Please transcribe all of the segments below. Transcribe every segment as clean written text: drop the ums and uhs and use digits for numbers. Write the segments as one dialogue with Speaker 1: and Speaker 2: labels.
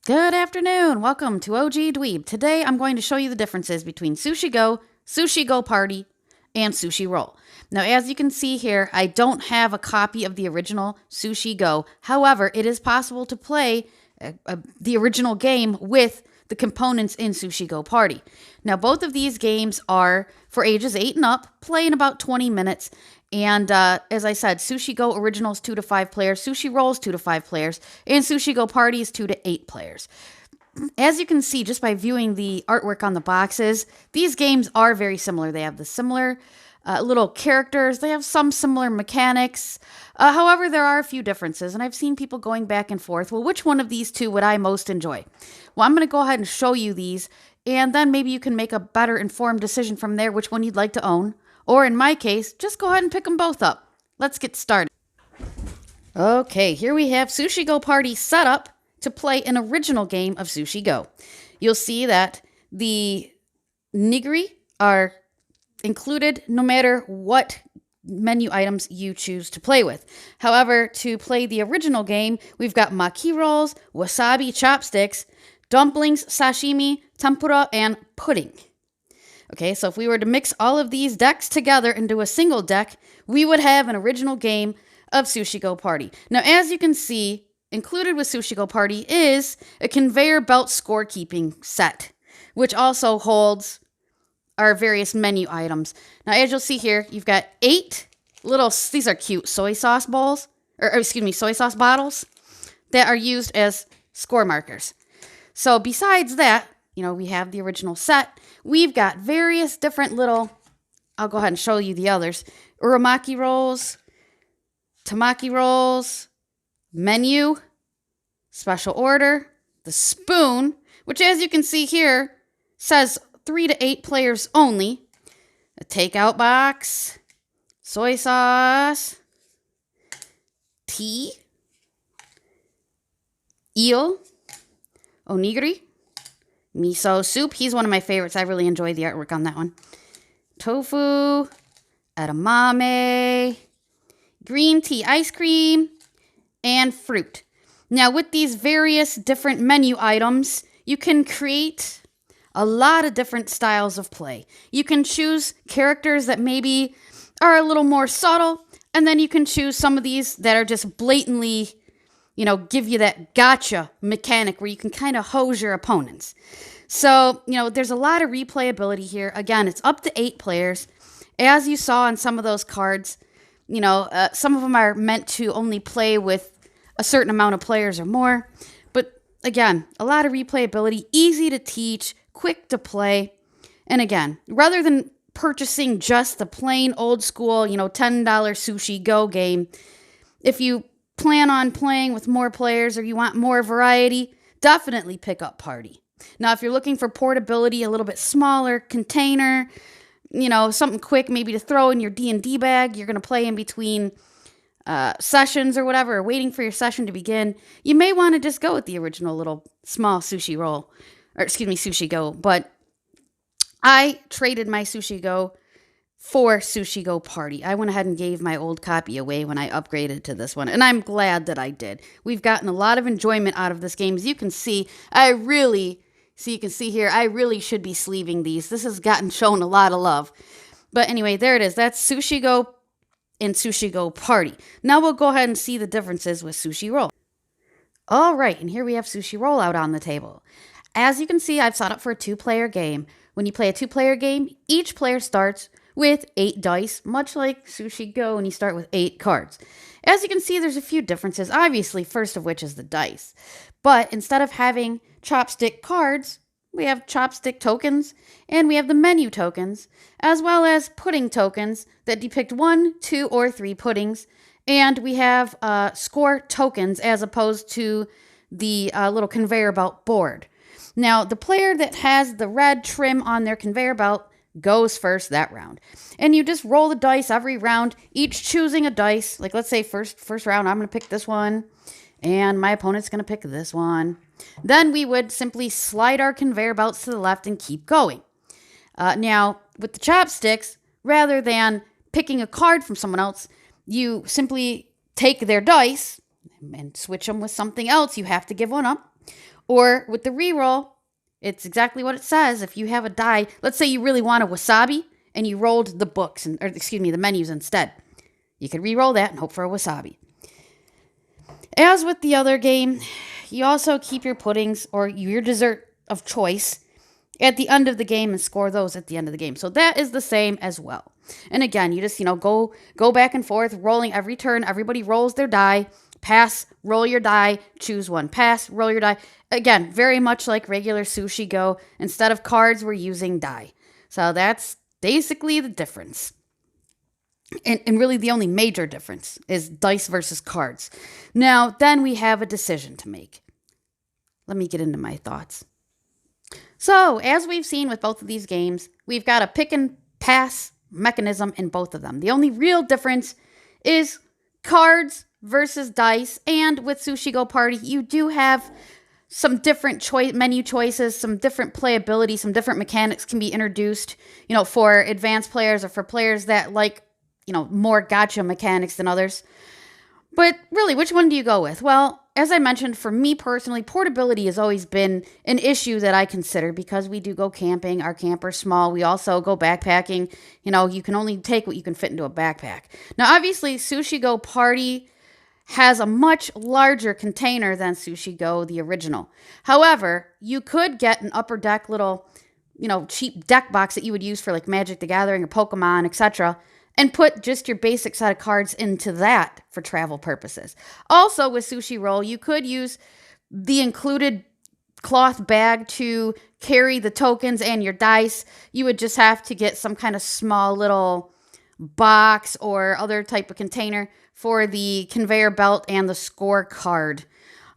Speaker 1: Good afternoon. Welcome to OG Dweeb. Today I'm going to show you the differences between Sushi Go, Sushi Go Party, and Sushi Roll. Now, as you can see here, I don't have a copy of the original Sushi Go. However, it is possible to play the original game with the components in Sushi Go Party. Now, both of these games are for ages 8 and up, play in about 20 minutes. And as I said, Sushi Go Original is 2 to 5 players, Sushi Roll is 2 to 5 players, and Sushi Go Party is 2 to 8 players. As you can see just by viewing the artwork on the boxes, these games are very similar. They have the similar little characters. They have some similar mechanics. However, there are a few differences, and I've seen people going back and forth. Well, which one of these two would I most enjoy? Well, I'm going to go ahead and show you these, and then maybe you can make a better informed decision from there which one you'd like to own. Or in my case, just go ahead and pick them both up. Let's get started. Okay, here we have Sushi Go Party set up to play an original game of Sushi Go. You'll see that the nigiri are included no matter what menu items you choose to play with. However, to play the original game, we've got maki rolls, wasabi chopsticks, dumplings, sashimi, tempura, and pudding. Okay, so if we were to mix all of these decks together into a single deck, we would have an original game of Sushi Go Party. Now, as you can see, included with Sushi Go Party is a conveyor belt scorekeeping set, which also holds our various menu items. Now, as you'll see here, you've got 8 little, these are cute soy sauce bowls, soy sauce bottles that are used as score markers. So besides that, we have the original set. We've got various different little, I'll go ahead and show you the others, uramaki rolls, tamaki rolls, menu, special order, the spoon, which as you can see here says 3 to 8 players only, a takeout box, soy sauce, tea, eel, onigiri, miso soup. He's one of my favorites. I really enjoy the artwork on that one. Tofu, edamame, green tea ice cream, and fruit. Now, with these various different menu items, you can create a lot of different styles of play. You can choose characters that maybe are a little more subtle, and then you can choose some of these that are just blatantly, give you that gotcha mechanic where you can kind of hose your opponents. So, there's a lot of replayability here. Again, it's up to 8 players. As you saw on some of those cards, some of them are meant to only play with a certain amount of players or more. But again, a lot of replayability, easy to teach, quick to play. And again, rather than purchasing just the plain old school, $10 Sushi Go game, if you plan on playing with more players or you want more variety, definitely pick up Party. Now, if you're looking for portability, a little bit smaller container, something quick maybe to throw in your D&D bag, you're going to play in between sessions or whatever, or waiting for your session to begin, you may want to just go with the original little small Sushi Go. But I traded my Sushi Go for Sushi Go Party. I went ahead and gave my old copy away when I upgraded to this one, and I'm glad that I did. We've gotten a lot of enjoyment out of this game. As you can see, I really should be sleeving these. This has gotten shown a lot of love. But anyway, there it is. That's Sushi Go and Sushi Go Party. Now we'll go ahead and see the differences with Sushi Roll. All right, and here we have Sushi Roll out on the table. As you can see, I've set up for a 2-player game. When you play a 2-player game, each player starts with 8 dice, much like Sushi Go, and you start with 8 cards. As you can see, there's a few differences, obviously, first of which is the dice. But instead of having chopstick cards, we have chopstick tokens, and we have the menu tokens, as well as pudding tokens that depict 1, 2, or 3 puddings. And we have score tokens as opposed to the little conveyor belt board. Now, the player that has the red trim on their conveyor belt goes first that round. And you just roll the dice every round, each choosing a dice. Like, let's say first round, I'm going to pick this one, and my opponent's going to pick this one. Then we would simply slide our conveyor belts to the left and keep going. Now, with the chopsticks, rather than picking a card from someone else, you simply take their dice and switch them with something else. You have to give one up. Or with the reroll, it's exactly what it says. If you have a die, let's say you really want a wasabi and you rolled the books, the menus instead. You could re-roll that and hope for a wasabi. As with the other game, you also keep your puddings or your dessert of choice at the end of the game and score those at the end of the game. So that is the same as well. And again, you just, go back and forth, rolling every turn. Everybody rolls their die. Pass, roll your die, choose one. Pass, roll your die. Again, very much like regular Sushi Go. Instead of cards, we're using die. So that's basically the difference. And really the only major difference is dice versus cards. Now, then we have a decision to make. Let me get into my thoughts. So, as we've seen with both of these games, we've got a pick and pass mechanism in both of them. The only real difference is cards versus dice. And with Sushi Go Party, you do have some different menu choices, some different playability, some different mechanics can be introduced, for advanced players or for players that like more gotcha mechanics than others. But really, which one do you go with? Well, as I mentioned, for me personally, portability has always been an issue that I consider because we do go camping. Our camper's small. We also go backpacking. You can only take what you can fit into a backpack. Now, obviously, Sushi Go Party has a much larger container than Sushi Go, the original. However, you could get an upper deck little, cheap deck box that you would use for like Magic the Gathering or Pokemon, etc., and put just your basic set of cards into that for travel purposes. Also, with Sushi Roll, you could use the included cloth bag to carry the tokens and your dice. You would just have to get some kind of small little box or other type of container for the conveyor belt and the scorecard.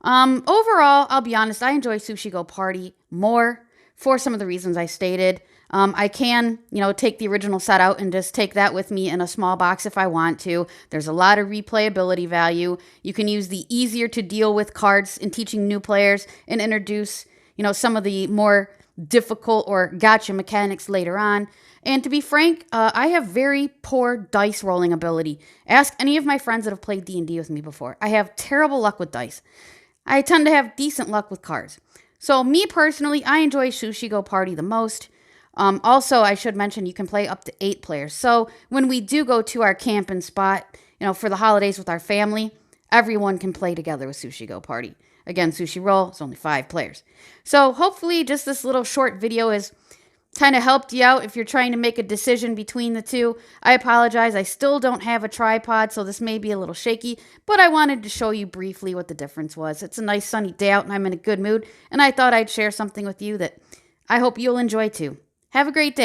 Speaker 1: Overall, I'll be honest, I enjoy Sushi Go Party more for some of the reasons I stated. I can, take the original set out and just take that with me in a small box if I want to. There's a lot of replayability value. You can use the easier to deal with cards in teaching new players and introduce, some of the more difficult or gotcha mechanics later on. And to be frank, I have very poor dice rolling ability. Ask any of my friends that have played D&D with me before. I have terrible luck with dice. I tend to have decent luck with cards. So me personally, I enjoy Sushi Go Party the most. Also, I should mention you can play up to 8 players. So when we do go to our camping spot, for the holidays with our family, everyone can play together with Sushi Go Party. Again, Sushi Roll, it's only 5 players. So hopefully just this little short video has kind of helped you out if you're trying to make a decision between the two. I apologize. I still don't have a tripod, so this may be a little shaky, but I wanted to show you briefly what the difference was. It's a nice sunny day out and I'm in a good mood, and I thought I'd share something with you that I hope you'll enjoy too. Have a great day.